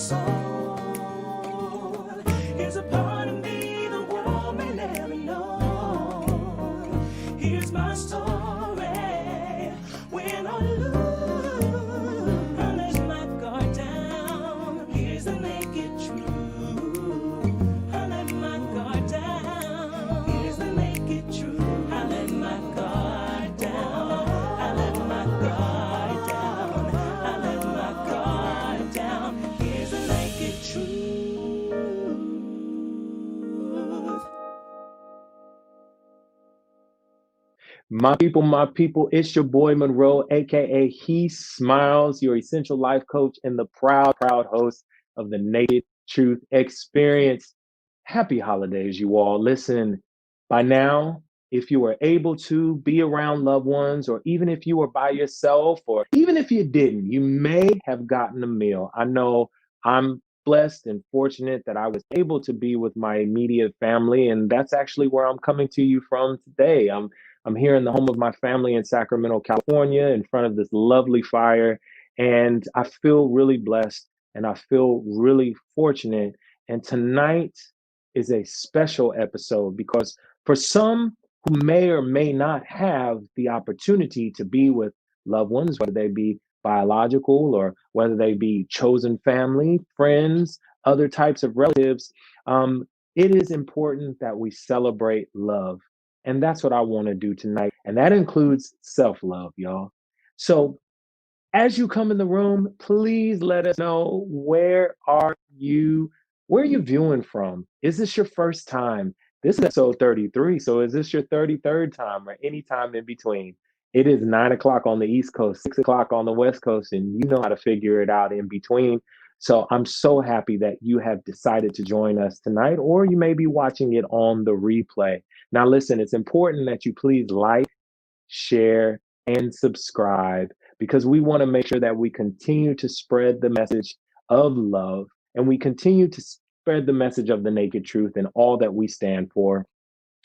soul. Here's a part of me the world may never know. Here's my story. When I lose, I let my guard down. Here's the naked truth. I let my guard down. Here's the naked truth. I let my guard down. I let my guard down. I let my guard down. Here's the naked truth. My people, it's your boy Monroe, aka He Smiles, your essential life coach and the proud host of the Naked Truth Experience. Happy holidays, you all. Listen, by now, if you were able to be around loved ones, or even if you were by yourself, or even if you didn't, you may have gotten a meal. I know I'm blessed and fortunate that I was able to be with my immediate family, and that's actually where I'm coming to you from today. I'm here in the home of my family in Sacramento, California, in front of this lovely fire. And I feel really blessed and I feel really fortunate. And tonight is a special episode because for some who may or may not have the opportunity to be with loved ones, whether they be biological or whether they be chosen family, friends, other types of relatives, it is important that we celebrate love. And that's what I want to do tonight. And that includes self love, y'all. So as you come in the room, please let us know where are you viewing from? Is this your first time? This is episode 33. So is this your 33rd time or any time in between? It is 9 o'clock on the East Coast, 6 o'clock on the West Coast, and you know how to figure it out in between. So I'm so happy that you have decided to join us tonight, or you may be watching it on the replay. Now, listen, it's important that you please like, share, and subscribe because we want to make sure that we continue to spread the message of love and we continue to spread the message of the naked truth and all that we stand for.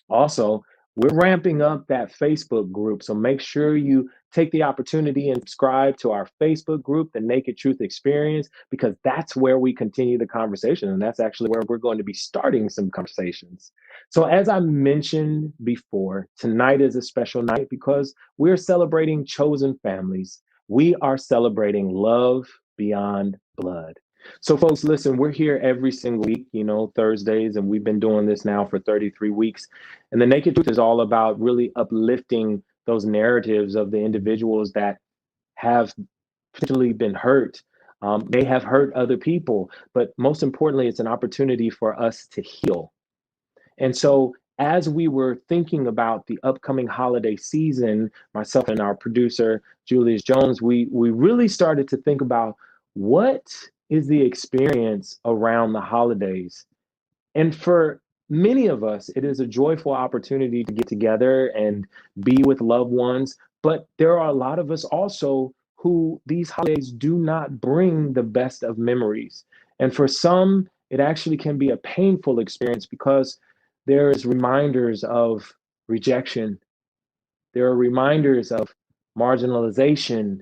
Also, we're ramping up that Facebook group. So make sure you take the opportunity and subscribe to our Facebook group, The Naked Truth Experience, because that's where we continue the conversation. And that's actually where we're going to be starting some conversations. So, as I mentioned before, tonight is a special night because we're celebrating chosen families. We are celebrating love beyond blood. So, folks, listen, we're here every single week, Thursdays, and we've been doing this now for 33 weeks. And the Naked Truth is all about really uplifting those narratives of the individuals that have potentially been hurt. They have hurt other people, but most importantly, it's an opportunity for us to heal. And so, as we were thinking about the upcoming holiday season, myself and our producer, Julius Jones, we really started to think about what is the experience around the holidays. And for many of us, it is a joyful opportunity to get together and be with loved ones. But there are a lot of us also who these holidays do not bring the best of memories. And for some, it actually can be a painful experience because there is reminders of rejection. There are reminders of marginalization.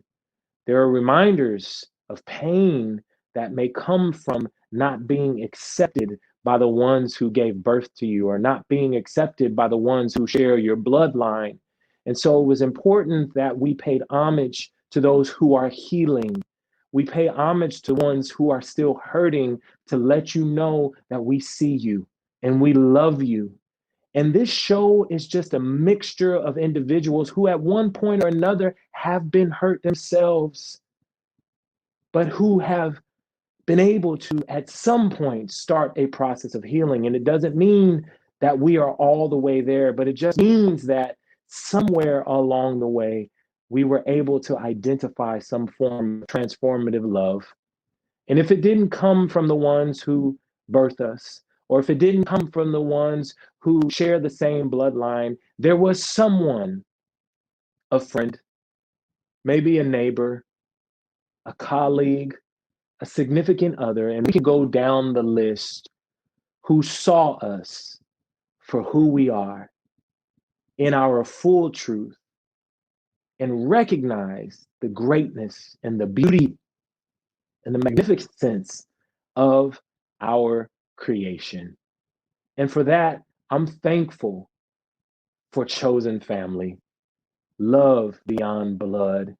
There are reminders of pain that may come from not being accepted by the ones who gave birth to you or not being accepted by the ones who share your bloodline. And so it was important that we paid homage to those who are healing. We pay homage to ones who are still hurting to let you know that we see you and we love you. And this show is just a mixture of individuals who at one point or another have been hurt themselves, but who have been able to, at some point, start a process of healing. And it doesn't mean that we are all the way there, but it just means that somewhere along the way, we were able to identify some form of transformative love. And if it didn't come from the ones who birthed us, or if it didn't come from the ones who share the same bloodline, there was someone, a friend, maybe a neighbor, a colleague, a significant other, and we can go down the list, who saw us for who we are in our full truth and recognize the greatness and the beauty and the magnificence of our creation. And for that, I'm thankful for chosen family, love beyond blood.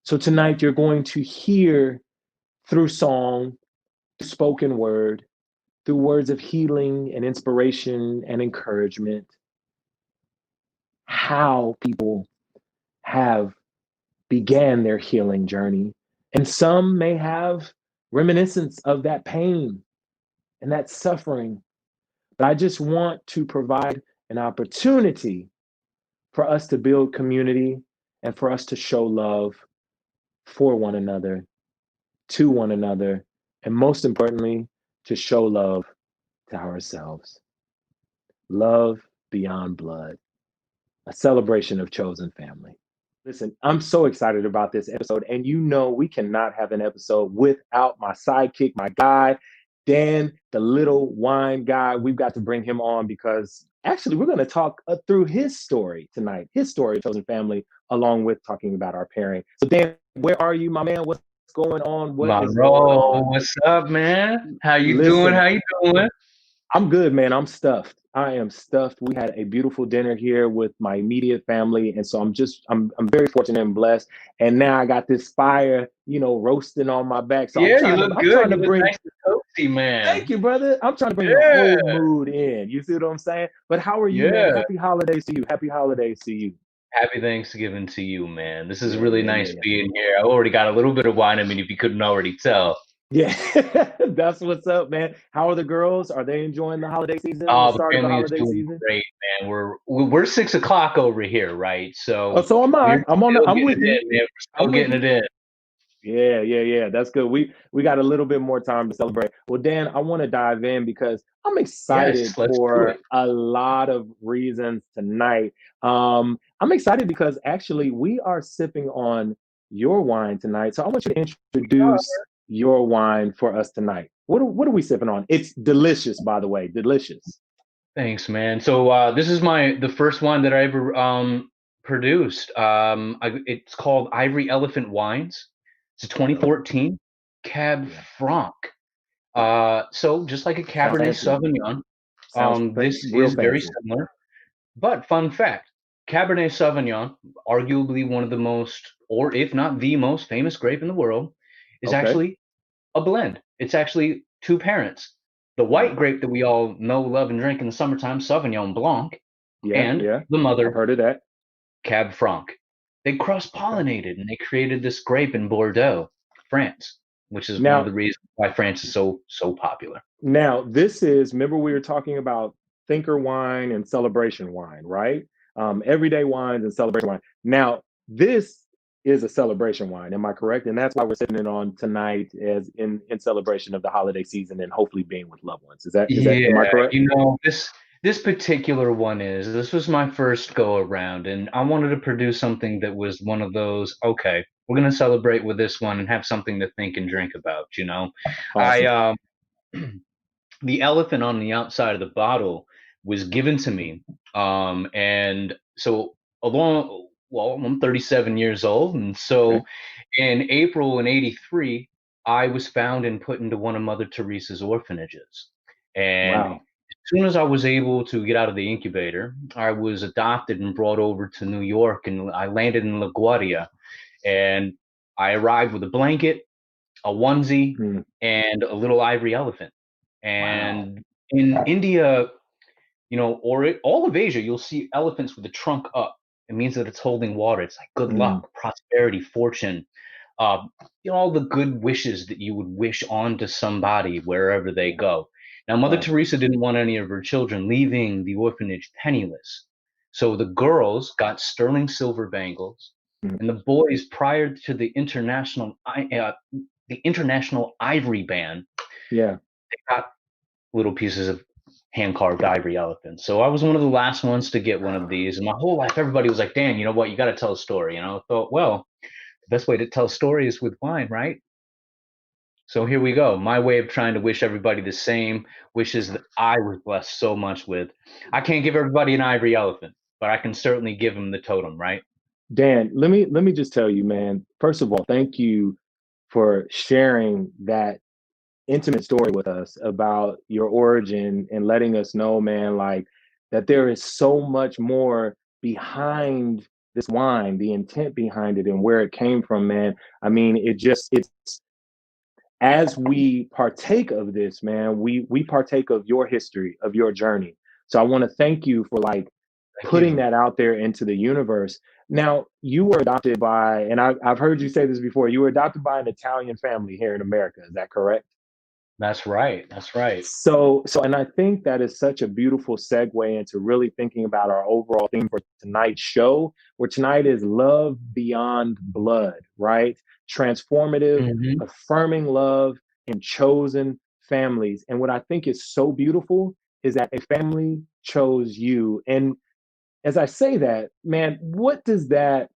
So tonight, you're going to hear through song, spoken word, through words of healing and inspiration and encouragement, how people have began their healing journey. And some may have reminiscence of that pain and that suffering. But I just want to provide an opportunity for us to build community and for us to show love for one another, to one another, and most importantly, to show love to ourselves. Love beyond blood, a celebration of chosen family. Listen, I'm so excited about this episode. And you know, we cannot have an episode without my sidekick, my guy, Dan, the little wine guy. We've got to bring him on because actually, we're going to talk through his story tonight, his story of chosen family, along with talking about our pairing. So, Dan, where are you, my man? What's going on? What is going Monroe, on? what's up, man? How you doing? Listen, How you doing? I'm good, man. I'm stuffed. I am stuffed. We had a beautiful dinner here with my immediate family, and so I'm very fortunate and blessed. And now I got this fire, roasting on my back. So Yeah, you look I'm good. trying to You look bring. nice and toasty, man. Thank you, brother. I'm trying to bring the Yeah, whole mood in. You see what I'm saying? But how are you, man? yeah. Happy holidays to you. Happy holidays to you. Happy Thanksgiving to you, man. This is Yeah, really yeah, yeah, nice yeah. being here. I already got a little bit of wine in me if you couldn't already tell. Yeah, that's what's up, man. How are the girls? Are they enjoying the holiday season? The Oh, the start of the family is holiday doing season? great, man. We're 6 o'clock over here, right? Oh, So so am I. we're still I'm getting with you. it in, man. We're I'm still with getting you. it in. Yeah, yeah, yeah. That's good. We got a little bit more time to celebrate. Well, Dan, I want to dive in because I'm excited Yes, let's do for it. a lot of reasons tonight. I'm excited because actually we are sipping on your wine tonight. So I want you to introduce your wine for us tonight. What are we sipping on? It's delicious, by the way. Delicious. Thanks, man. So this is the first wine that I ever produced. It's called Ivory Elephant Wines. It's a Okay. 2014 Cab Yeah. Franc. So just like a Sounds Cabernet fancy. Sauvignon, this Real is very fancy. similar. But fun fact, Cabernet Sauvignon, arguably one of the most, or if not the most famous grape in the world, is Okay. actually a blend. It's actually two parents. The white Wow. grape that we all know, love, and drink in the summertime, Sauvignon Blanc, Yeah, and yeah. the I've mother, heard of that. Cab Franc. They Okay. cross-pollinated and they created this grape in Bordeaux, France, which is one of Now, the reasons why France is so popular. Now, this is, remember we were talking about thinker wine and celebration wine, right? Everyday wines and celebration wine. Now, this is a celebration wine. Am I correct? And that's why we're sitting it on tonight as in celebration of the holiday season and hopefully being with loved ones. Am I Yeah, correct? this particular one this was my first go around, and I wanted to produce something that was one of those, okay, we're gonna celebrate with this one and have something to think and drink about, you know. I Awesome. The elephant on the outside of the bottle was given to me. And so I'm 37 years old. And Okay. so in April in 83, I was found and put into one of Mother Teresa's orphanages. And Wow. as soon as I was able to get out of the incubator, I was adopted and brought over to New York, and I landed in LaGuardia. And I arrived with a blanket, a onesie, Mm, and a little ivory elephant. wow. And in India, all of Asia, you'll see elephants with the trunk up. It means that it's holding water. It's like good Mm, luck, prosperity, fortune, uh, all the good wishes that you would wish onto somebody wherever they go. Now, Mother wow. Teresa didn't want any of her children leaving the orphanage penniless. So the girls got sterling silver bangles, Mm, and the boys, prior to the international ivory ban, yeah. they got little pieces of hand carved ivory elephants. So I was one of the last ones to get one of these. And my whole life, everybody was like, Dan, you know what? You got to tell a story. I thought, well, the best way to tell a story is with wine, right? So here we go. My way of trying to wish everybody the same wishes that I was blessed so much with. I can't give everybody an ivory elephant, but I can certainly give them the totem, right? Dan, let me just tell you, man. First of all, thank you for sharing that intimate story with us about your origin and letting us know, man, like that there is so much more behind this wine, the intent behind it and where it came from, man. I mean, it's as we partake of this, man, we partake of your history, of your journey. So I want to thank you for like Thank putting you. that out there into the universe. Now, you were adopted by, and I've heard you say this before, you were adopted by an Italian family here in America. Is that correct? That's right. That's right. And I think that is such a beautiful segue into really thinking about our overall theme for tonight's show, where tonight is love beyond blood, right? Transformative, Hmm. affirming love in chosen families. And what I think is so beautiful is that a family chose you. And as I say that, man, what does that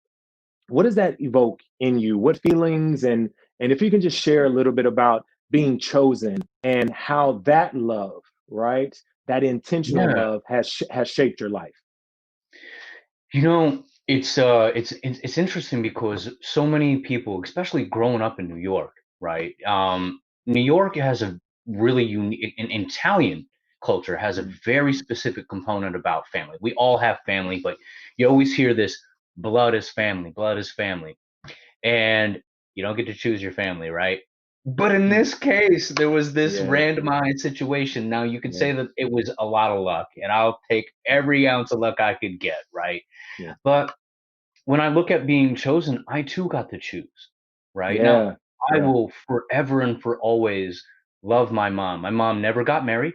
evoke in you? What feelings and if you can just share a little bit about being chosen and how that love, right? That intentional Yeah. love has shaped your life. You know, it's interesting because so many people, especially growing up in New York, right? New York has a really unique, in Italian culture has a Mm. very specific component about family. We all have family, but you always hear this blood is family, and you don't get to choose your family, right? But in Mm. this case, there was this Yeah, randomized situation. Now you could yeah, say that it was a lot of luck, and I'll take every ounce of luck I could get, right? yeah, But when I look at being chosen, I too got to choose, right? Now, yeah, I yeah. will forever and for always love my mom. My mom never got married.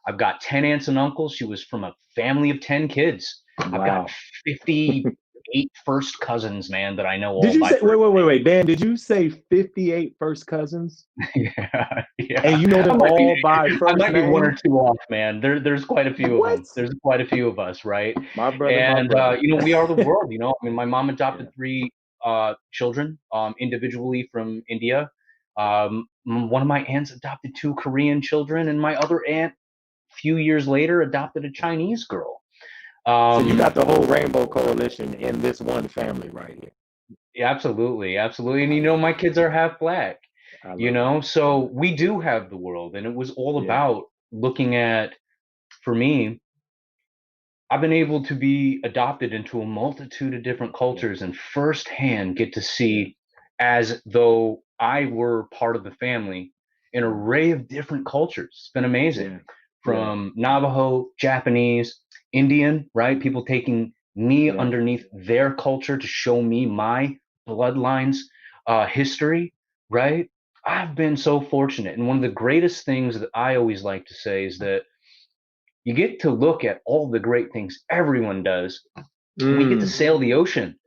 I've got 10 aunts and uncles. She was from a family of 10 kids. I've got Wow. 58 first cousins, man, that I know Did all you by say wait, first wait, wait, wait, Dan, did you say 58 first cousins? name. Yeah, And yeah. you know them all by I first might be one or name? two off, man. There's quite a few of What? them. There's quite a few of us, right? My brother, my And brother. we are the world. I mean, my mom adopted Yeah, three children individually from India. One of my aunts adopted two Korean children, and my other aunt, a few years later, adopted a Chinese girl. so you Um, got the whole rainbow coalition in this one family right here. yeah, absolutely, absolutely. And I love my it. kids are half black. I love it. So we do have the world, and it was all Yeah, about looking at, for me, I've been able to be adopted into a multitude of different yeah, cultures and firsthand get to yeah, see, as though I were part of the family, an yeah, array of different cultures. It's been amazing. yeah, yeah, From Navajo, Japanese, Indian, right? People taking me yeah, underneath their culture to show me my bloodlines, history, right? I've been so fortunate. And one of the greatest things that I always like to say is that you get to look at all the great things everyone does, and we get to mm, sail the ocean.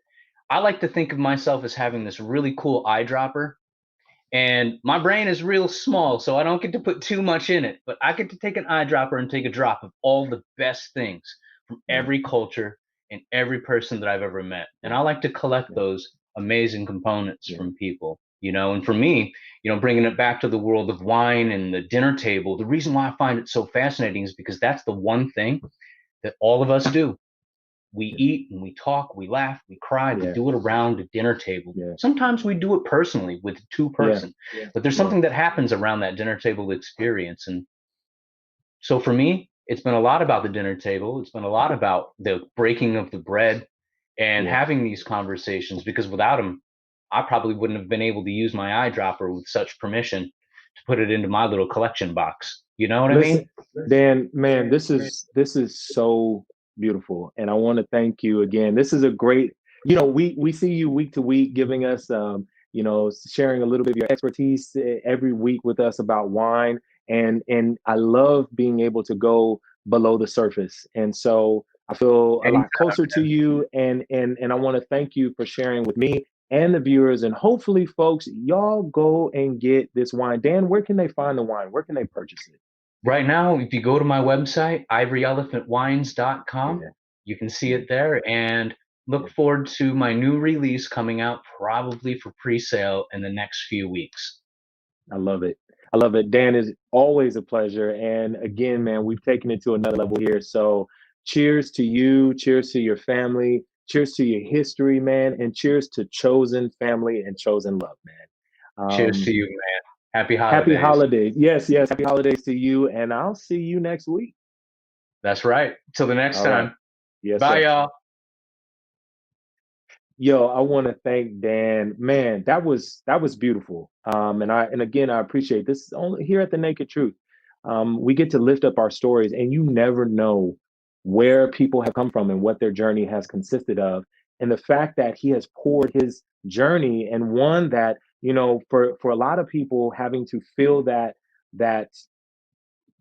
I like to think of myself as having this really cool eyedropper, and my brain is real small, so I don't get to put too much in it, but I get to take an eyedropper and take a drop of all the best things from yeah, every culture and every person that I've ever met. And I like to collect yeah, those amazing components yeah, from people, and for me, bringing it back to the world of wine and the dinner table, the reason why I find it so fascinating is because that's the one thing that all of us do. We yeah, eat and we talk, we laugh, we cry, we yeah, do it around a dinner table. yeah, Sometimes we do it personally with two yeah, person, but there's yeah, something that happens around that dinner table experience. And so for me, it's been a lot about the dinner table. It's been a lot about the breaking of the bread and yeah. having these conversations, because without them, I probably wouldn't have been able to use my eyedropper with such permission to put it into my little collection box. You know what I Listen, mean? Dan, man, this is so beautiful, and I want to thank you again. This is a great, we see you week to week giving us, sharing a little bit of your expertise every week with us about wine, and I love being able to go below the surface, and so I feel a lot Anytime. closer to you, and I want to thank you for sharing with me and the viewers, and hopefully, folks, y'all go and get this wine. Dan, where can they find the wine? Where can they purchase it? Right now, if you go to my website, ivoryelephantwines.com, Yeah, you can see yeah, it there, and yeah. look forward to my new release coming out probably for pre-sale in the next few weeks. I love it. I love it. Dan, is always a pleasure. And again, man, we've taken it to another level here. So cheers to you. Cheers to your family. Cheers to your history, man. And cheers to chosen family and chosen love, man. Cheers to Um, you, man. Happy Happy holidays. holidays. Yes, yes. Happy holidays to you. And I'll see you next week. That's right. Till the next All right. time. Yes, Bye, sir. y'all. Yo, I want to thank Dan. Man, that was beautiful. And again, I appreciate this only here at the Naked Truth. We get to lift up our stories, and you never know where people have come from and what their journey has consisted of. And the fact that he has poured his journey, and one that, for a lot of people having to fill that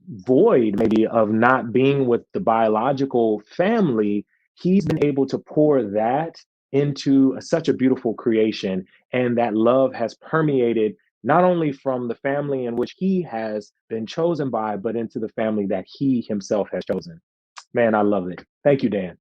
void maybe of not being with the biological family, he's been able to pour that into such a beautiful creation. And that love has permeated not only from the family in which he has been chosen by, but into the family that he himself has chosen. Man, I love it. Thank you, Dan.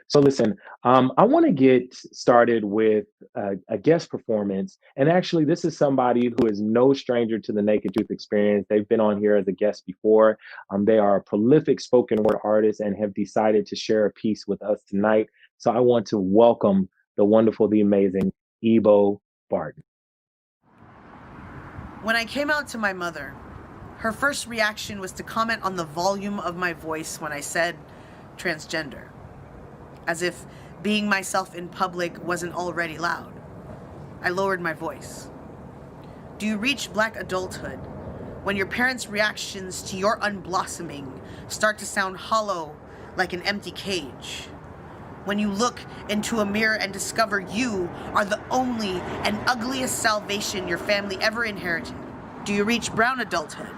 So listen, I want to get started with a guest performance. And actually, this is somebody who is no stranger to the Naked Truth Experience. They've been on here as a guest before. They are a prolific spoken word artist and have decided to share a piece with us tonight. So I want to welcome the wonderful, the amazing Ebo Barton. When I came out to my mother, her first reaction was to comment on the volume of my voice when I said transgender, as if being myself in public wasn't already loud. I lowered my voice. Do you reach Black adulthood when your parents' reactions to your unblossoming start to sound hollow like an empty cage? When you look into a mirror and discover you are the only and ugliest salvation your family ever inherited? Do you reach brown adulthood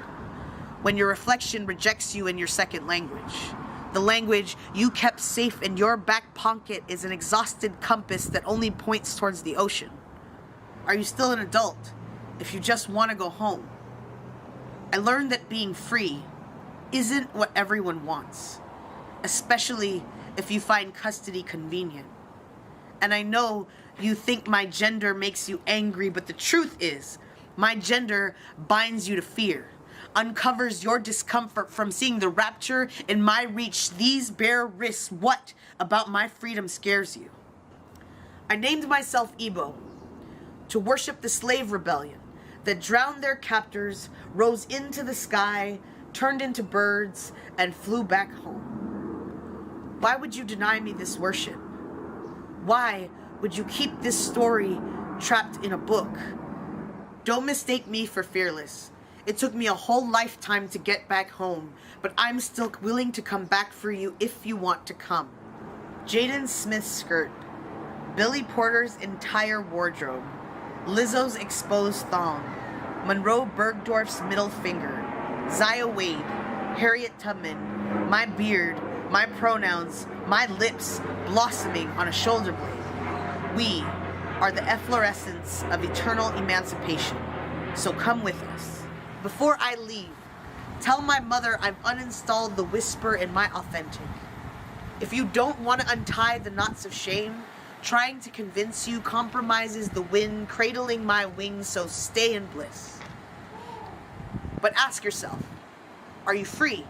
when your reflection rejects you in your second language? The language you kept safe in your back pocket is an exhausted compass that only points towards the ocean. Are you still an adult if you just want to go home? I learned that being free isn't what everyone wants, especially if you find custody convenient. And I know you think my gender makes you angry, but the truth is, my gender binds you to fear, uncovers your discomfort from seeing the rapture in my reach, these bare wrists. What about my freedom scares you? I named myself Ebo to worship the slave rebellion that drowned their captors, rose into the sky, turned into birds, and flew back home. Why would you deny me this worship? Why would you keep this story trapped in a book? Don't mistake me for fearless. It took me a whole lifetime to get back home, but I'm still willing to come back for you if you want to come. Jaden Smith's skirt, Billy Porter's entire wardrobe, Lizzo's exposed thong, Monroe Bergdorf's middle finger, Zaya Wade, Harriet Tubman, my beard, my pronouns, my lips blossoming on a shoulder blade. We are the efflorescence of eternal emancipation. So come with us. Before I leave, tell my mother I've uninstalled the whisper in my authentic. If you don't want to untie the knots of shame, trying to convince you compromises the wind cradling my wings, so stay in bliss. But ask yourself, are you free?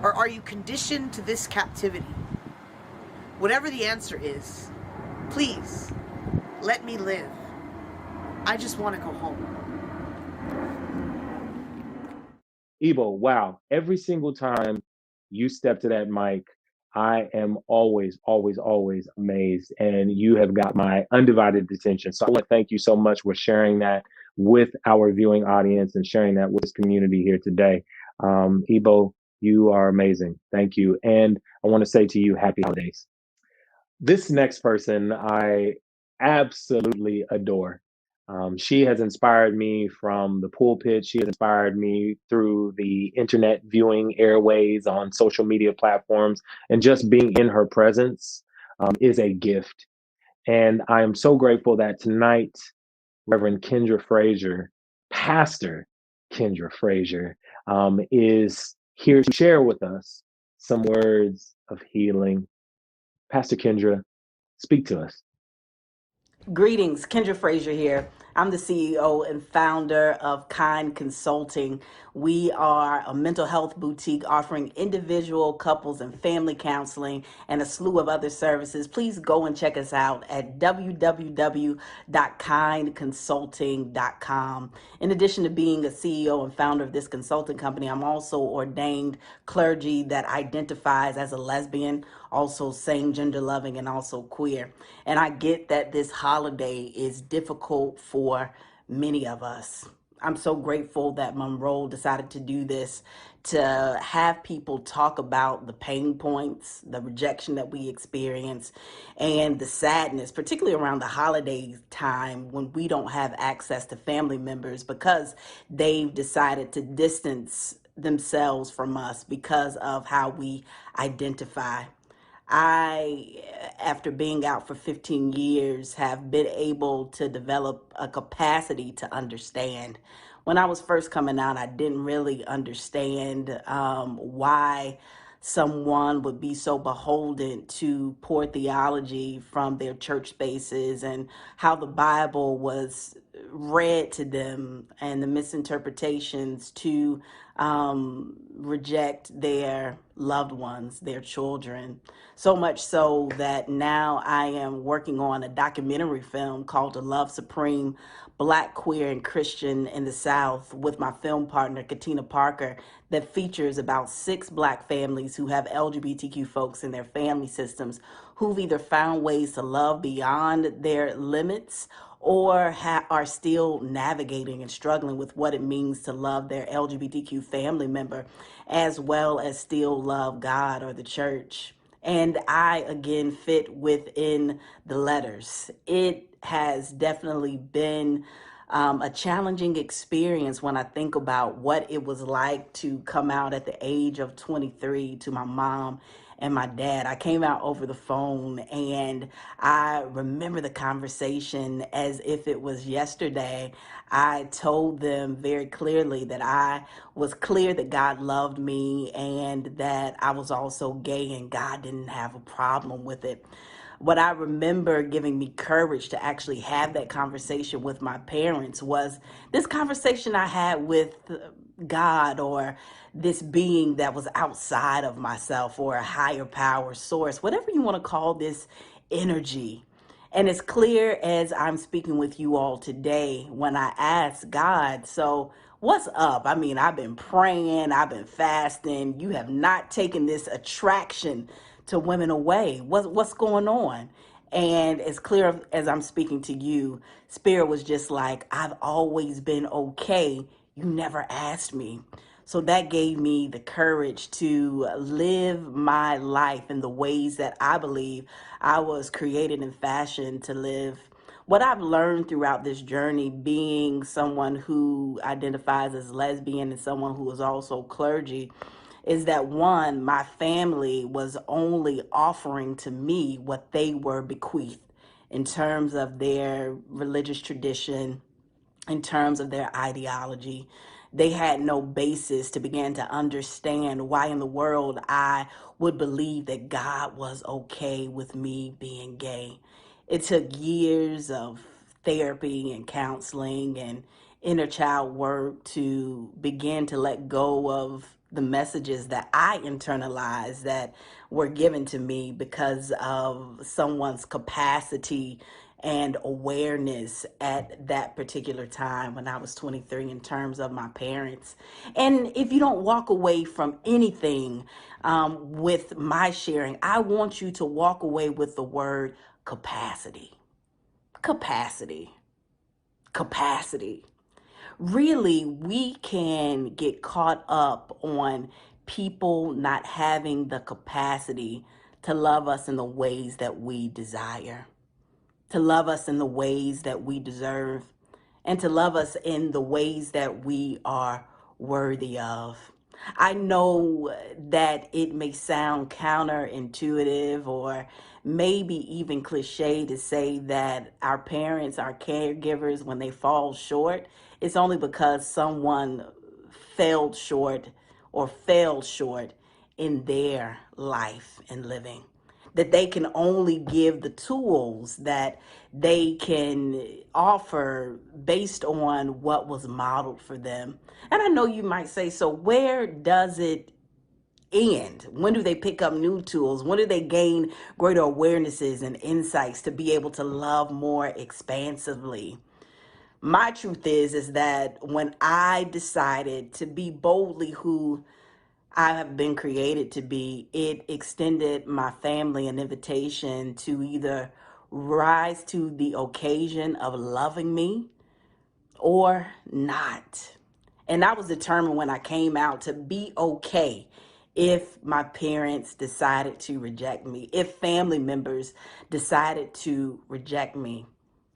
Or are you conditioned to this captivity? Whatever the answer is, please, let me live. I just want to go home. Ebo, wow. Every single time you step to that mic, I am always, always, always amazed. And you have got my undivided attention. So I want to thank you so much for sharing that with our viewing audience and sharing that with this community here today. Ebo, you are amazing. Thank you. And I want to say to you, happy holidays. This next person I absolutely adore. She has inspired me from the pulpit. She has inspired me through the internet viewing airways on social media platforms, and just being in her presence is a gift. And I am so grateful that tonight, Reverend Kendra Frazier, Pastor Kendra Frazier, is here to share with us some words of healing. Pastor Kendra, speak to us. Greetings, Kendra Frazier here. I'm the CEO and founder of Kind Consulting, We are a mental health boutique offering individual, couples, and family counseling and a slew of other services. Please go and check us out at www.kindconsulting.com. In addition to being a CEO and founder of this consulting company, I'm also ordained clergy that identifies as a lesbian, also same gender loving, and also queer. And I get that this holiday is difficult for many of us. I'm so grateful that Monroe decided to do this, to have people talk about the pain points, the rejection that we experience, and the sadness, particularly around the holiday time when we don't have access to family members because they've decided to distance themselves from us because of how we identify. I, after being out for 15 years, have been able to develop a capacity to understand. When I was first coming out, I didn't really understand why someone would be so beholden to poor theology from their church spaces and how the Bible was read to them and the misinterpretations to reject their loved ones, their children. So much so that now I am working on a documentary film called The Love Supreme, Black, Queer, and Christian in the South with my film partner, Katina Parker, that features about 6 Black families who have LGBTQ folks in their family systems who've either found ways to love beyond their limits or are still navigating and struggling with what it means to love their LGBTQ family member, as well as still love God or the church. And I, again, fit within the letters. It has definitely been a challenging experience when I think about what it was like to come out at the age of 23 to my mom and my dad. I came out over the phone, and I remember the conversation as if it was yesterday. I told them very clearly that I was clear that God loved me and that I was also gay and God didn't have a problem with it. What I remember giving me courage to actually have that conversation with my parents was this conversation I had with God, or this being that was outside of myself, or a higher power source, whatever you want to call this energy. And as clear as I'm speaking with you all today, when I ask God, so what's up? I mean, I've been praying, I've been fasting. You have not taken this attraction to women away. What's going on? And as clear as I'm speaking to you, Spirit was just like, I've always been okay. You never asked me. So that gave me the courage to live my life in the ways that I believe I was created and fashioned to live. What I've learned throughout this journey, being someone who identifies as lesbian and someone who is also clergy, is that one, my family was only offering to me what they were bequeathed in terms of their religious tradition, in terms of their ideology. They had no basis to begin to understand why in the world I would believe that God was okay with me being gay. It took years of therapy and counseling and inner child work to begin to let go of the messages that I internalized that were given to me because of someone's capacity and awareness at that particular time when I was 23 in terms of my parents. And if you don't walk away from anything with my sharing, I want you to walk away with the word capacity. Capacity. Capacity. Really, we can get caught up on people not having the capacity to love us in the ways that we desire, to love us in the ways that we deserve, and to love us in the ways that we are worthy of. I know that it may sound counterintuitive or maybe even cliche to say that our parents, our caregivers, when they fall short, it's only because someone failed short or fell short in their life and living. that they can only give the tools that they can offer based on what was modeled for them. And I know you might say, so where does it end? When do they pick up new tools? When do they gain greater awarenesses and insights to be able to love more expansively? My truth is that when I decided to be boldly who I have been created to be, it extended my family an invitation to either rise to the occasion of loving me or not. And I was determined when I came out to be okay if my parents decided to reject me, if family members decided to reject me,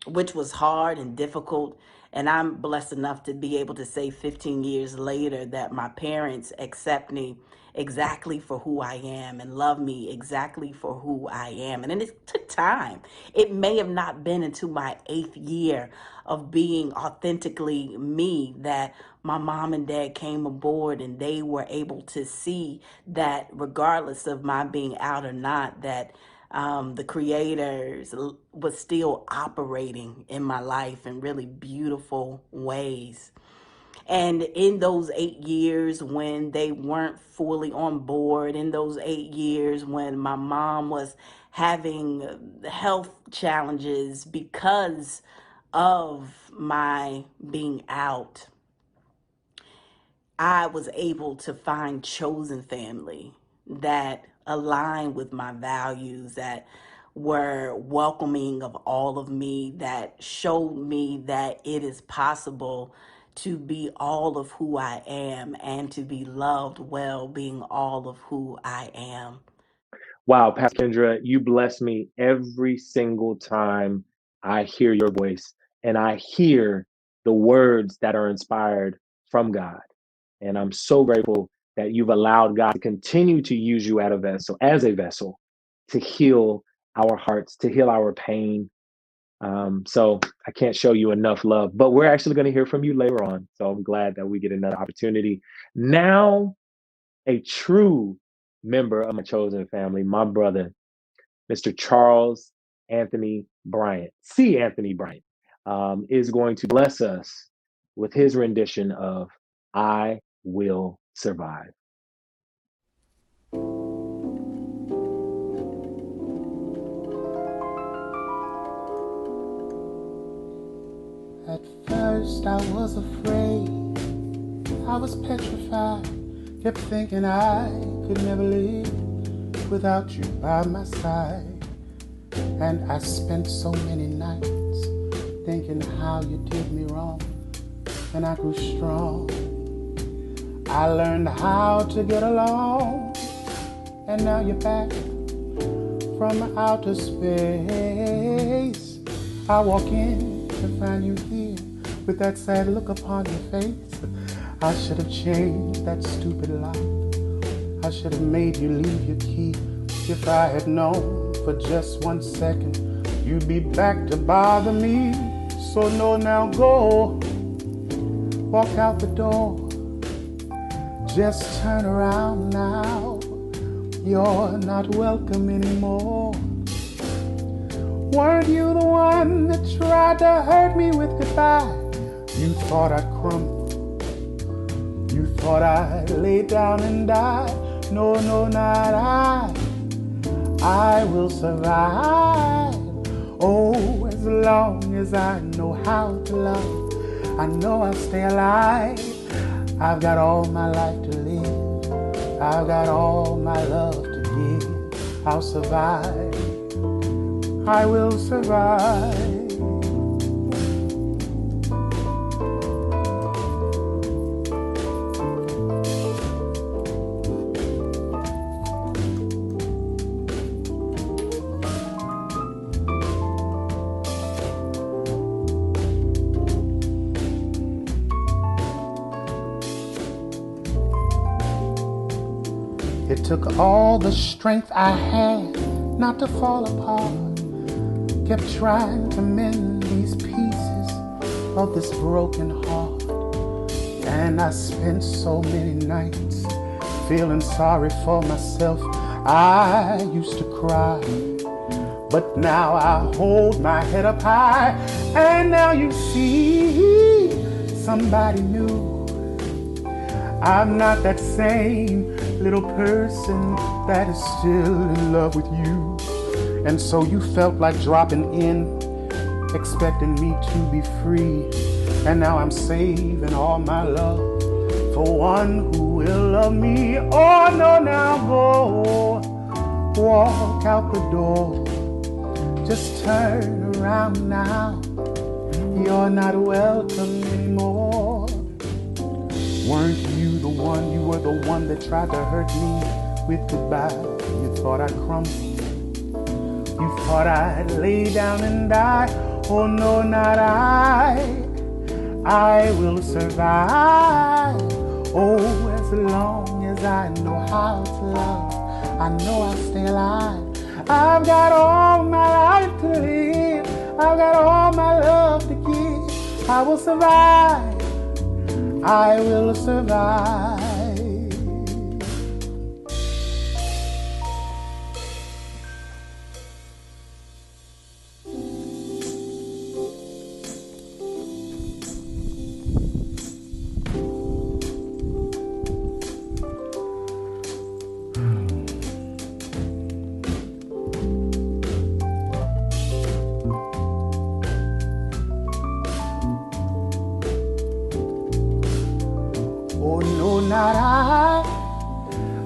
which was hard and difficult. And I'm blessed enough to be able to say 15 years later that my parents accept me exactly for who I am and love me exactly for who I am. And it took time. It may have not been until my 8th year of being authentically me that my mom and dad came aboard and they were able to see that regardless of my being out or not, that the creators was still operating in my life in really beautiful ways. And in those 8 years when they weren't fully on board, in those 8 years when my mom was having health challenges because of my being out, I was able to find chosen family that aligned with my values, that were welcoming of all of me, that showed me that it is possible to be all of who I am and to be loved well being all of who I am. Wow, Pastor Kendra, you bless me every single time I hear your voice and I hear the words that are inspired from God. And I'm so grateful that you've allowed God to continue to use you as a vessel, to heal our hearts, to heal our pain. So I can't show you enough love, but we're actually going to hear from you later on. So I'm glad that we get another opportunity. Now, a true member of my chosen family, my brother, Mr. Charles Anthony Bryant, C. Anthony Bryant, is going to bless us with his rendition of I Will Survive. At first I was afraid, I was petrified, kept thinking I could never live without you by my side. And I spent so many nights thinking how you did me wrong, and I grew strong. I learned how to get along, and now you're back from outer space. I walk in to find you here with that sad look upon your face. I should have changed that stupid lock. I should have made you leave your key. If I had known for just 1 second you'd be back to bother me. So no, now go, walk out the door, just turn around now. You're not welcome anymore. Weren't you the one that tried to hurt me with goodbye? You thought I'd crumble, you thought I'd lay down and die. No, no, not I will survive. Oh, as long as I know how to love, I know I'll stay alive. I've got all my life to live, I've got all my love to give. I'll survive, I will survive. It took all the strength I had not to fall apart. Kept trying to mend these pieces of this broken heart. And I spent so many nights feeling sorry for myself. I used to cry, but now I hold my head up high, and now you see somebody new. I'm not that same little person that is still in love with you. And so you felt like dropping in, expecting me to be free. And now I'm saving all my love for one who will love me. Oh no, now go, walk out the door. Just turn around now. You're not welcome anymore. Weren't you the one? You were the one that tried to hurt me with goodbye. You thought I'd crumble. You thought I'd lay down and die. Oh no, not I. I will survive. Oh, as long as I know how to love, I know I'll stay alive. I've got all my life to live. I've got all my love to give. I will survive. I will survive. Oh no, not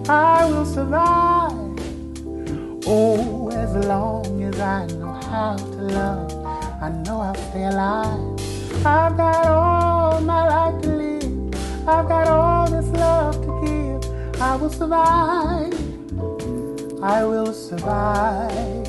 I will survive. Oh, as long as I know how to love, I know I'll stay alive. I've got all my life to live. I've got all this love to give. I will survive. I will survive.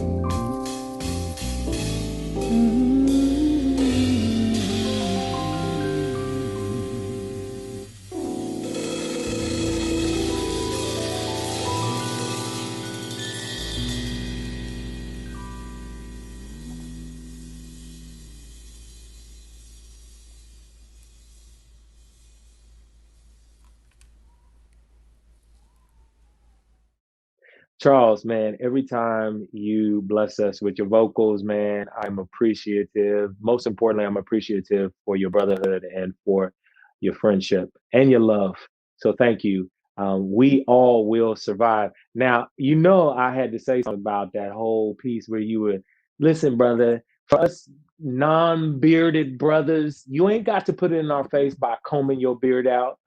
Charles, man, every time you bless us with your vocals, man, I'm appreciative. Most importantly, I'm appreciative for your brotherhood and for your friendship and your love. So thank you. We all will survive. Now, I had to say something about that whole piece where you were, listen, brother, for us non-bearded brothers, you ain't got to put it in our face by combing your beard out.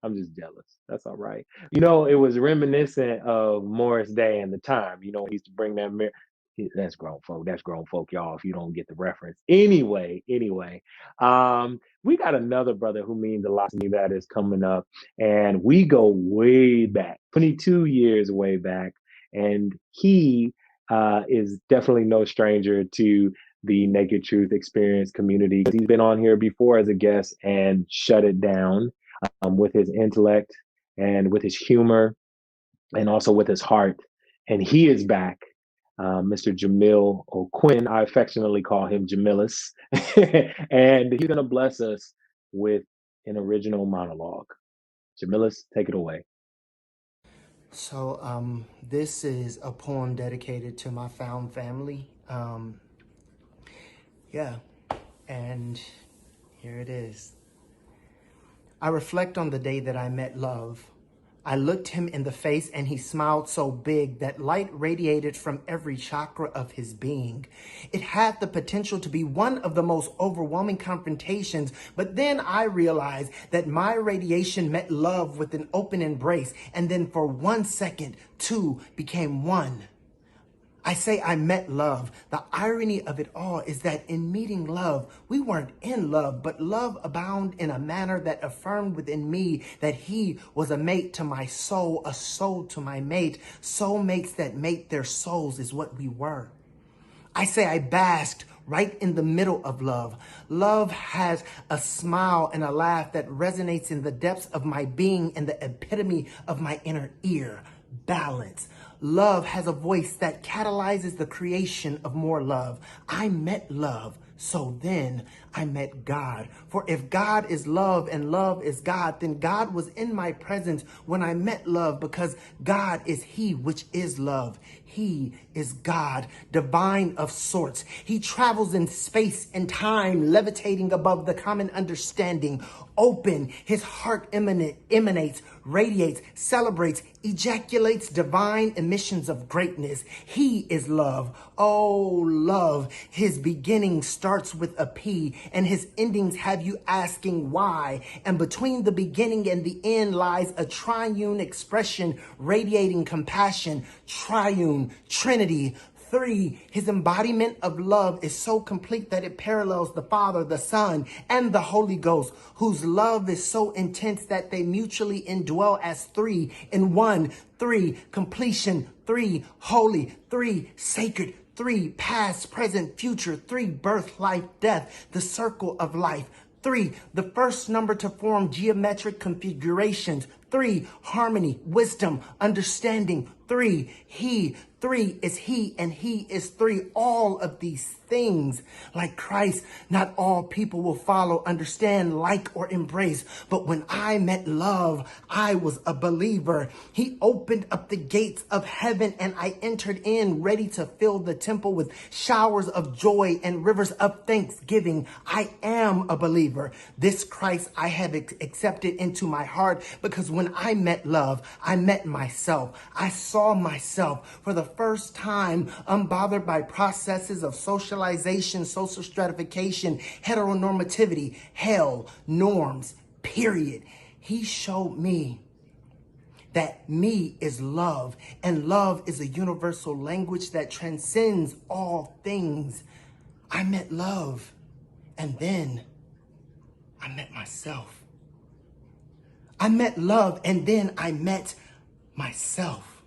I'm just jealous. That's all right. It was reminiscent of Morris Day and the time. He used to bring that mirror. That's grown folk. That's grown folk, y'all. If you don't get the reference, anyway, we got another brother who means a lot to me that is coming up, and we go way back, 22 years way back, and he is definitely no stranger to the Naked Truth Experience community. He's been on here before as a guest and shut it down with his intellect and with his humor and also with his heart. And he is back, Mr. Jamil O'Quinn. I affectionately call him Jamilus. And he's going to bless us with an original monologue. Jamilus, take it away. So, this is a poem dedicated to my found family. And here it is. I reflect on the day that I met love. I looked him in the face and he smiled so big that light radiated from every chakra of his being. It had the potential to be one of the most overwhelming confrontations, but then I realized that my radiation met love with an open embrace, and then for 1 second, two became one. I say I met love. The irony of it all is that in meeting love, we weren't in love, but love abound in a manner that affirmed within me that he was a mate to my soul, a soul to my mate. Soulmates that mate their souls is what we were. I say I basked right in the middle of love. Love has a smile and a laugh that resonates in the depths of my being and the epitome of my inner ear. Balance. Love has a voice that catalyzes the creation of more love. I met love So then I met God. For if God is love and love is God, then God was in my presence when I met love, because God is He which is love. He is God, divine of sorts. He travels in space and time, levitating above the common understanding. Open, his heart emanates, radiates, celebrates, ejaculates divine emissions of greatness. He is love. Oh, love. His beginning starts with a P, and his endings have you asking why. And between the beginning and the end lies a triune expression radiating compassion, triune, Trinity. 3, his embodiment of love is so complete that it parallels the Father, the Son, and the Holy Ghost, whose love is so intense that they mutually indwell as 3 in 1. 3, completion. 3, holy. 3, sacred. 3, past, present, future. 3, birth, life, death, the circle of life. 3, the first number to form geometric configurations. 3, harmony, wisdom, understanding. 3, he. 3 is he, and he is 3. All of these things, like Christ, not all people will follow, understand, like, or embrace. But when I met love, I was a believer. He opened up the gates of heaven, and I entered in, ready to fill the temple with showers of joy and rivers of thanksgiving. I am a believer. This Christ I have accepted into my heart, because when I met love, I met myself. I saw myself for the first time, unbothered by processes of socialization, social stratification, heteronormativity, hell, norms, period. He showed me that me is love, and love is a universal language that transcends all things. I met love, and then I met myself. I met love, and then I met myself.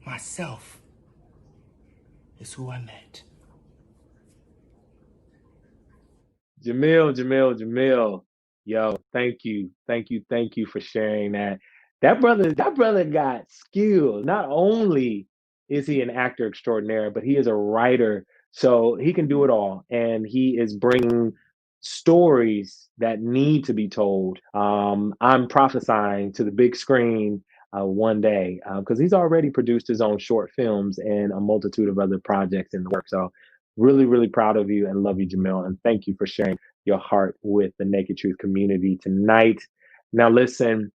Myself is who I met. Jamil. Yo, thank you. Thank you for sharing that. That brother got skills. Not only is he an actor extraordinaire, but he is a writer. So he can do it all. And he is bringing stories that need to be told. I'm prophesying to the big screen one day because he's already produced his own short films and a multitude of other projects in the work. So really, really proud of you and love you, Jamil. And thank you for sharing your heart with the Naked Truth community tonight. Now, listen,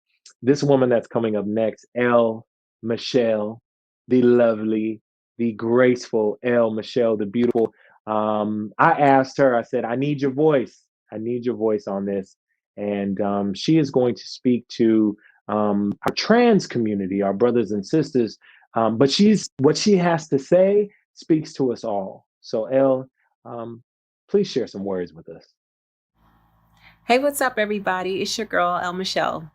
this woman that's coming up next, Elle Michelle, the lovely, the graceful Elle Michelle, the beautiful. I asked her, I said, I need your voice. I need your voice on this. And she is going to speak to our trans community, our brothers and sisters. But what she has to say speaks to us all. So, Elle, please share some words with us. Hey, what's up, everybody? It's your girl, El Michelle.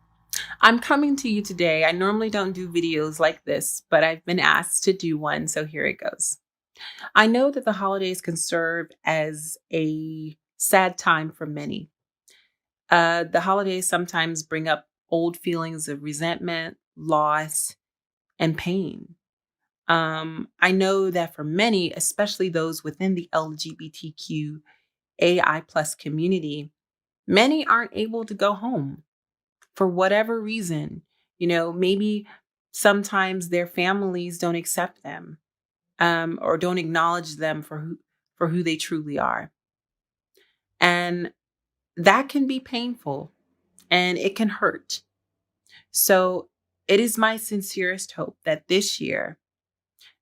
I'm coming to you today. I normally don't do videos like this, but I've been asked to do one, so here it goes. I know that the holidays can serve as a sad time for many. The holidays sometimes bring up old feelings of resentment, loss, and pain. I know that for many, especially those within the LGBTQAI plus community, many aren't able to go home for whatever reason. Maybe sometimes their families don't accept them or don't acknowledge them for who they truly are. And that can be painful and it can hurt. So it is my sincerest hope that this year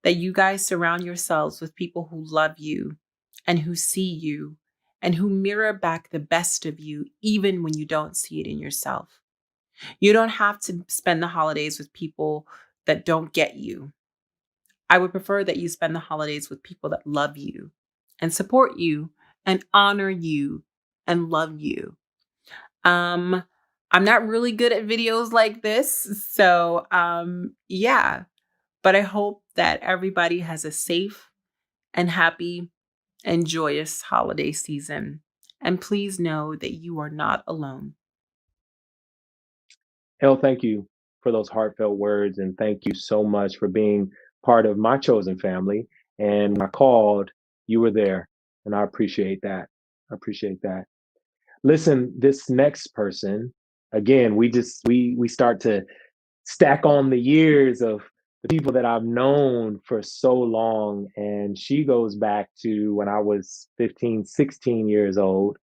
that you guys surround yourselves with people who love you and who see you and who mirror back the best of you, even when you don't see it in yourself. You don't have to spend the holidays with people that don't get you. I would prefer that you spend the holidays with people that love you and support you and honor you and love you. I'm not really good at videos like this. So, yeah, but I hope that everybody has a safe and happy and joyous holiday season. And please know that you are not alone. Elle, thank you for those heartfelt words. And thank you so much for being part of my chosen family. And when I called, you were there. And I appreciate that. I appreciate that. Listen, this next person, again, we start to stack on the years of the people that I've known for so long. And she goes back to when I was 15, 16 years old.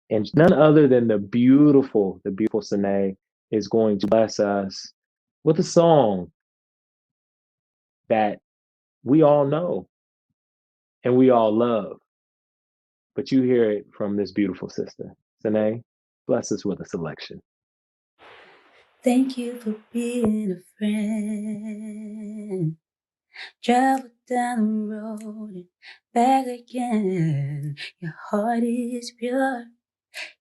And none other than the beautiful Sine is going to bless us with a song that we all know and we all love. But you hear it from this beautiful sister. Sine, bless us with a selection. Thank you for being a friend. Travel down the road and back again. Your heart is pure.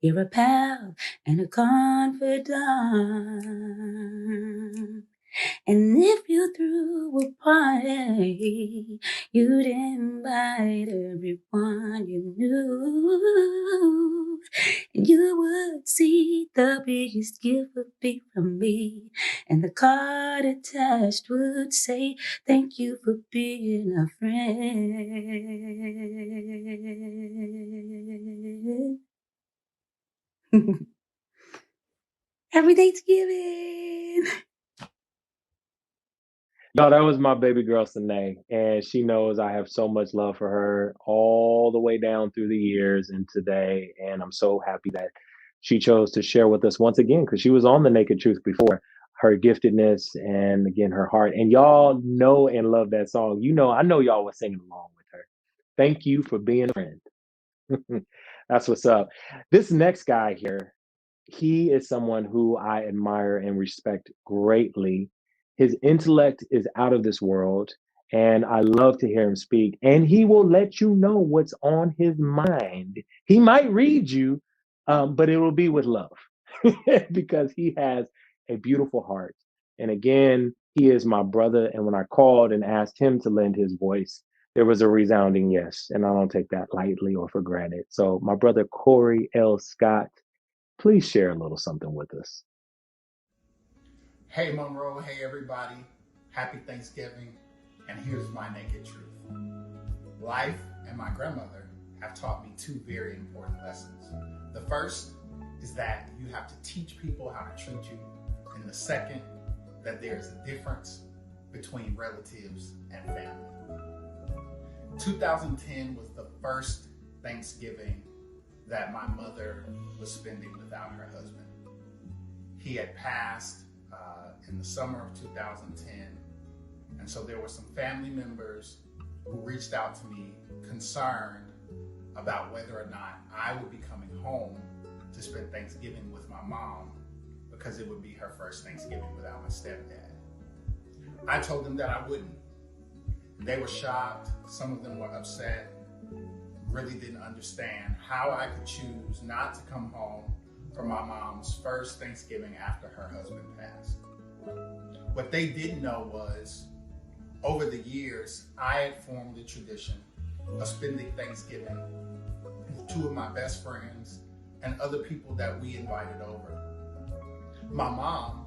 You're a pal and a confidant. And if you threw a party, you'd invite everyone you knew. And you would see the biggest gift would be from me. And the card attached would say, thank you for being a friend. Happy Thanksgiving! Y'all, that was my baby girl, Sine. And she knows I have so much love for her all the way down through the years and today. And I'm so happy that she chose to share with us once again, because she was on The Naked Truth before. Her giftedness and again, her heart. And y'all know and love that song. You know, I know y'all was singing along with her. Thank you for being a friend. That's what's up. This next guy here, he is someone who I admire and respect greatly. His intellect is out of this world, and I love to hear him speak. And he will let you know what's on his mind. He might read you, but it will be with love because he has a beautiful heart. And again, he is my brother. And when I called and asked him to lend his voice, there was a resounding yes. And I don't take that lightly or for granted. So, my brother, Corey L. Scott, please share a little something with us. Hey Monroe, hey everybody, happy Thanksgiving, and here's my naked truth. Life and my grandmother have taught me two very important lessons. The first is that you have to teach people how to treat you, and the second, that there's a difference between relatives and family. 2010 was the first Thanksgiving that my mother was spending without her husband. He had passed in the summer of 2010, and so there were some family members who reached out to me concerned about whether or not I would be coming home to spend Thanksgiving with my mom, because it would be her first Thanksgiving without my stepdad. I told them that I wouldn't. They were shocked, some of them were upset, really didn't understand how I could choose not to come home for my mom's first Thanksgiving after her husband passed. What they didn't know was, over the years, I had formed the tradition of spending Thanksgiving with two of my best friends and other people that we invited over. My mom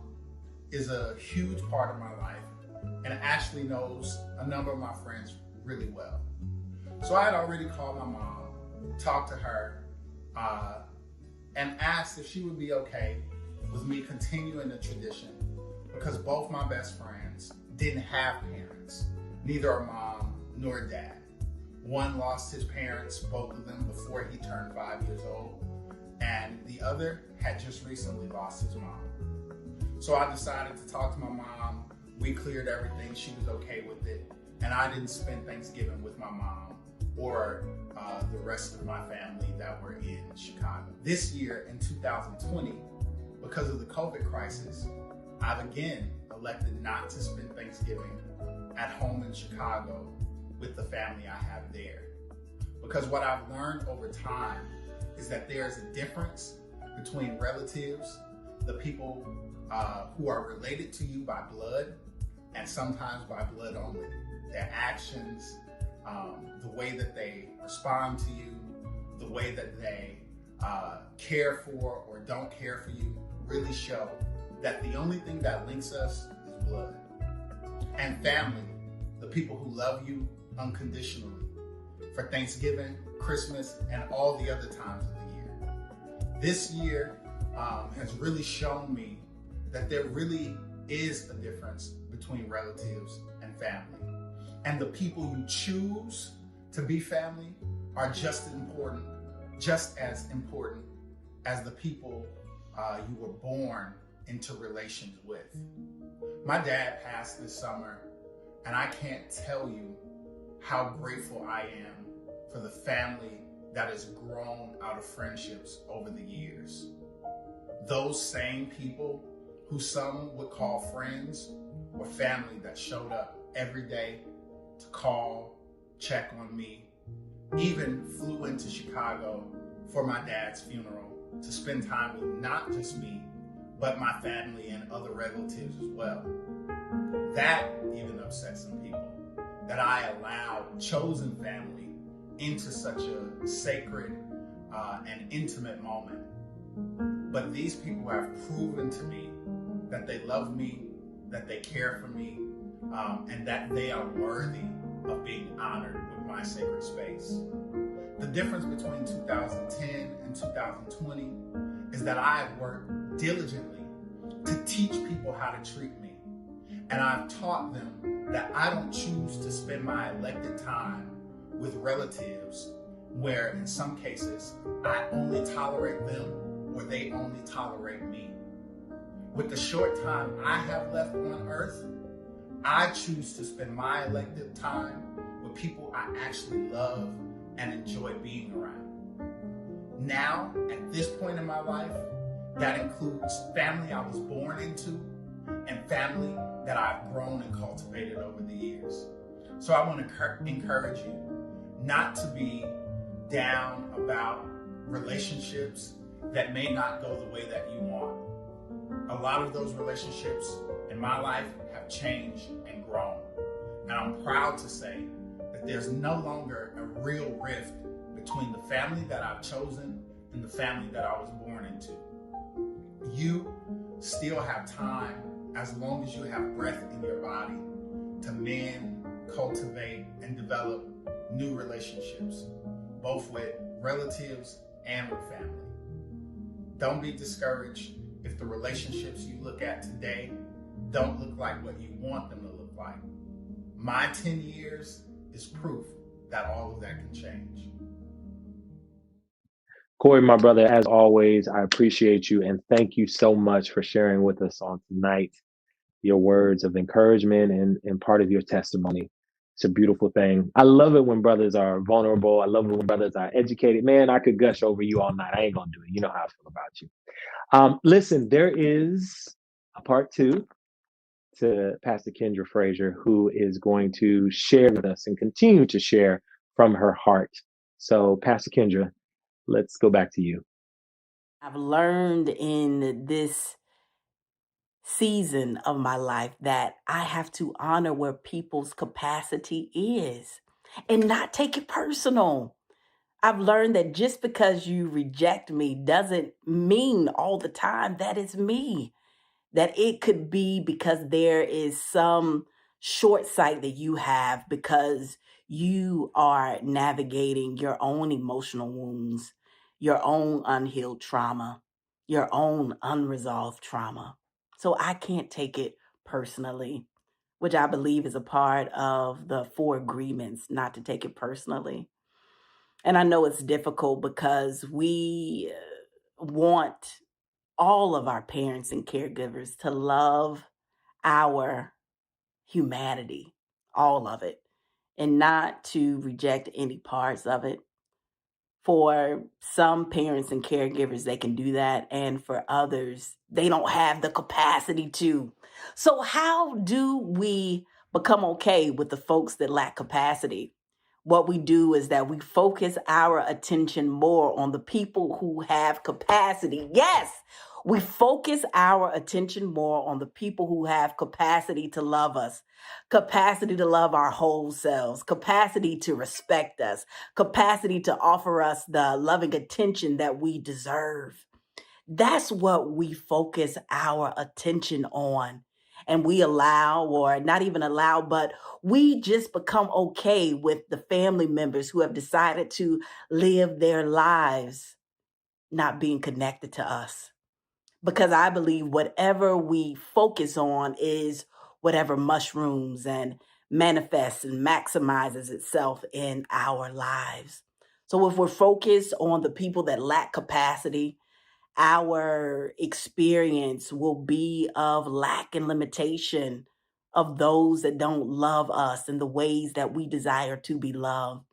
is a huge part of my life and actually knows a number of my friends really well. So I had already called my mom, talked to her, and asked if she would be okay with me continuing the tradition, because both my best friends didn't have parents, neither a mom nor dad. One lost his parents, both of them, before he turned 5 years old, and the other had just recently lost his mom. So I decided to talk to my mom. We cleared everything, she was okay with it, and I didn't spend Thanksgiving with my mom or the rest of my family that were in Chicago. This year in 2020, because of the COVID crisis, I've again elected not to spend Thanksgiving at home in Chicago with the family I have there. Because what I've learned over time is that there is a difference between relatives, the people who are related to you by blood, and sometimes by blood only. Their actions, the way that they respond to you, the way that they care for or don't care for you, really show that the only thing that links us is blood. And family, the people who love you unconditionally. For Thanksgiving, Christmas, and all the other times of the year. This year has really shown me that there really is a difference between relatives and family. And the people you choose to be family are just as important as the people you were born into relations with. My dad passed this summer, and I can't tell you how grateful I am for the family that has grown out of friendships over the years. Those same people who some would call friends were family that showed up every day to call, check on me, even flew into Chicago for my dad's funeral to spend time with not just me, but my family and other relatives as well. That even upset some people, that I allowed chosen family into such a sacred and intimate moment. But these people have proven to me that they love me, that they care for me, and that they are worthy of being honored with my sacred space. The difference between 2010 and 2020 is that I have worked diligently to teach people how to treat me. And I've taught them that I don't choose to spend my elected time with relatives where in some cases I only tolerate them or they only tolerate me. With the short time I have left on earth, I choose to spend my elected time with people I actually love and enjoy being around. Now, at this point in my life, that includes family I was born into and family that I've grown and cultivated over the years. So I want to encourage you not to be down about relationships that may not go the way that you want. A lot of those relationships in my life have changed and grown. And I'm proud to say that there's no longer a real rift between the family that I've chosen and the family that I was born into. You still have time, as long as you have breath in your body, to mend, cultivate, and develop new relationships, both with relatives and with family. Don't be discouraged if the relationships you look at today don't look like what you want them to look like. My 10 years is proof that all of that can change. Corey, my brother, as always, I appreciate you and thank you so much for sharing with us on tonight your words of encouragement and part of your testimony. It's a beautiful thing. I love it when brothers are vulnerable. I love it when brothers are educated. Man, I could gush over you all night. I ain't gonna do it. You know how I feel about you. Listen, there is a part two to Pastor Kendra Frazier, who is going to share with us and continue to share from her heart. So, Pastor Kendra, let's go back to you. I've learned in this season of my life that I have to honor where people's capacity is and not take it personal. I've learned that just because you reject me doesn't mean all the time that it's me. That it could be because there is some short sight that you have because you are navigating your own emotional wounds, your own unhealed trauma, your own unresolved trauma. So I can't take it personally, which I believe is a part of the 4 agreements not to take it personally. And I know it's difficult because we want all of our parents and caregivers to love our humanity, all of it, and not to reject any parts of it. For some parents and caregivers, they can do that. And for others, they don't have the capacity to. So how do we become okay with the folks that lack capacity? What we do is that we focus our attention more on the people who have capacity. Yes, we focus our attention more on the people who have capacity to love us, capacity to love our whole selves, capacity to respect us, capacity to offer us the loving attention that we deserve. That's what we focus our attention on. and we allow, or not even allow, but we just become okay with the family members who have decided to live their lives not being connected to us. Because I believe whatever we focus on is whatever mushrooms and manifests and maximizes itself in our lives. So if we're focused on the people that lack capacity, our experience will be of lack and limitation of those that don't love us in the ways that we desire to be loved.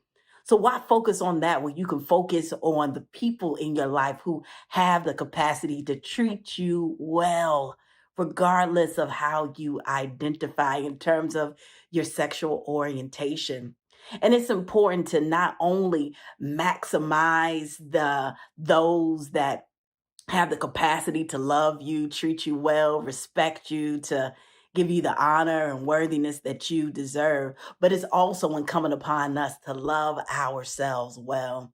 So why focus on that when you can focus on the people in your life who have the capacity to treat you well, regardless of how you identify in terms of your sexual orientation? And it's important to not only maximize those that have the capacity to love you, treat you well, respect you, to give you the honor and worthiness that you deserve. But it's also incumbent upon us to love ourselves well,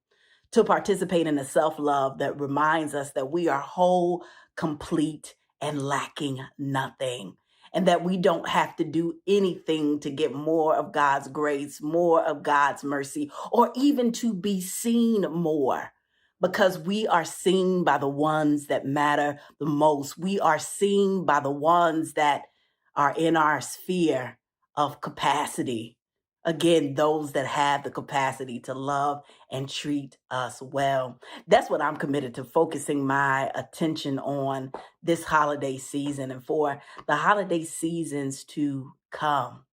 to participate in a self love that reminds us that we are whole, complete, and lacking nothing. And that we don't have to do anything to get more of God's grace, more of God's mercy, or even to be seen more, because we are seen by the ones that matter the most. We are seen by the ones that are in our sphere of capacity. Again, those that have the capacity to love and treat us well. That's what I'm committed to focusing my attention on this holiday season and for the holiday seasons to come.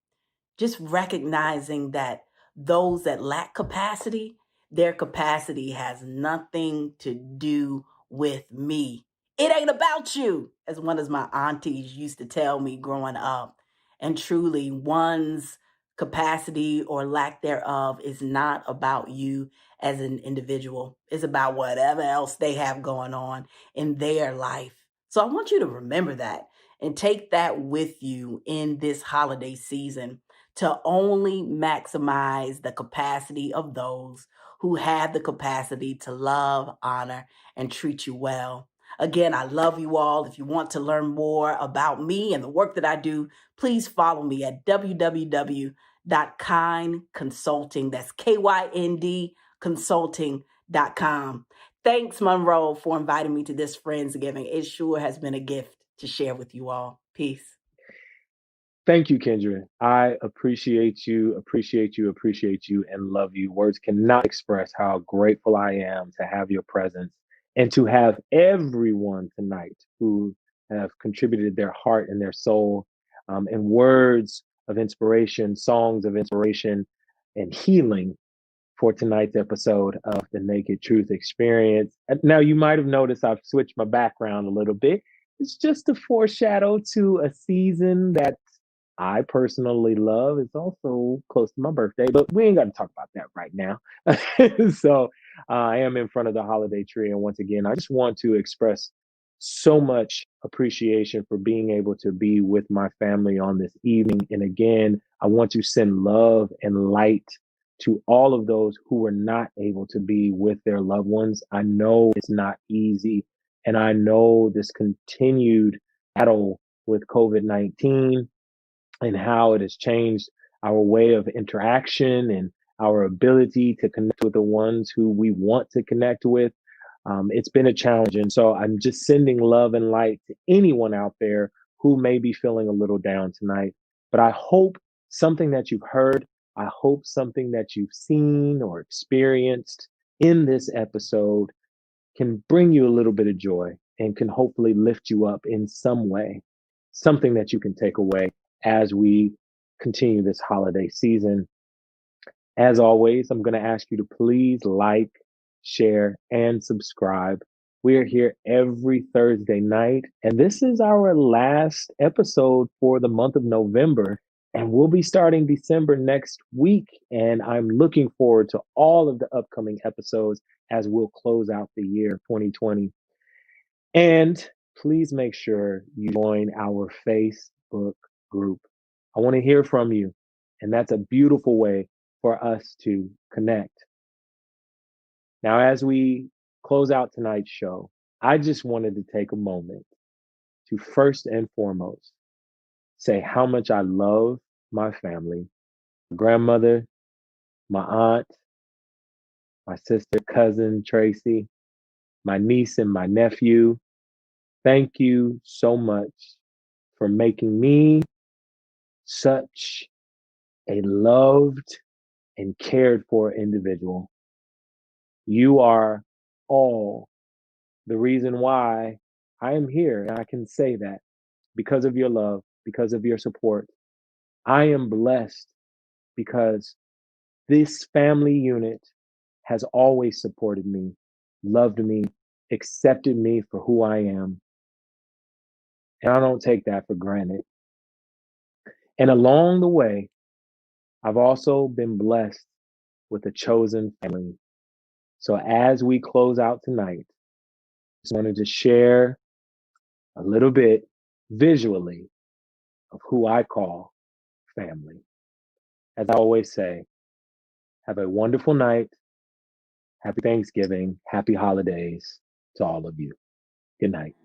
Just recognizing that those that lack capacity, their capacity has nothing to do with me. It ain't about you, as one of my aunties used to tell me growing up. And truly, one's capacity or lack thereof is not about you as an individual. It's about whatever else they have going on in their life. So I want you to remember that and take that with you in this holiday season, to only maximize the capacity of those who have the capacity to love, honor, and treat you well. Again, I love you all. If you want to learn more about me and the work that I do, please follow me at www.kindconsulting. That's KYND consulting.com. Thanks, Monroe, for inviting me to this Friendsgiving. It sure has been a gift to share with you all. Peace. Thank you, Kendra. I appreciate you, appreciate you, appreciate you, and love you. Words cannot express how grateful I am to have your presence and to have everyone tonight who have contributed their heart and their soul, and words of inspiration, songs of inspiration, and healing for tonight's episode of the Naked Truth Experience. Now, you might have noticed I've switched my background a little bit. It's just a foreshadow to a season that I personally love. It's also close to my birthday, but we ain't got to talk about that right now. So I am in front of the holiday tree. And once again, I just want to express so much appreciation for being able to be with my family on this evening. And again, I want to send love and light to all of those who were not able to be with their loved ones. I know it's not easy. And I know this continued battle with COVID-19 and how it has changed our way of interaction and our ability to connect with the ones who we want to connect with. It's been a challenge. And so I'm just sending love and light to anyone out there who may be feeling a little down tonight. But I hope something that you've heard, I hope something that you've seen or experienced in this episode can bring you a little bit of joy and can hopefully lift you up in some way, something that you can take away as we continue this holiday season. As always, I'm going to ask you to please like, share, and subscribe. We're here every Thursday night, and this is our last episode for the month of November. And we'll be starting December next week. And I'm looking forward to all of the upcoming episodes as we'll close out the year 2020. And please make sure you join our Facebook group. I want to hear from you. And that's a beautiful way for us to connect. Now, as we close out tonight's show, I just wanted to take a moment to first and foremost say how much I love my family, my grandmother, my aunt, my sister, cousin, Tracy, my niece, and my nephew. Thank you so much for making me such a loved and cared for individual. You are all the reason why I am here. And I can say that because of your love, because of your support. I am blessed because this family unit has always supported me, loved me, accepted me for who I am. And I don't take that for granted. And along the way, I've also been blessed with a chosen family. So as we close out tonight, I just wanted to share a little bit visually of who I call family. As I always say, have a wonderful night. Happy Thanksgiving. Happy holidays to all of you. Good night.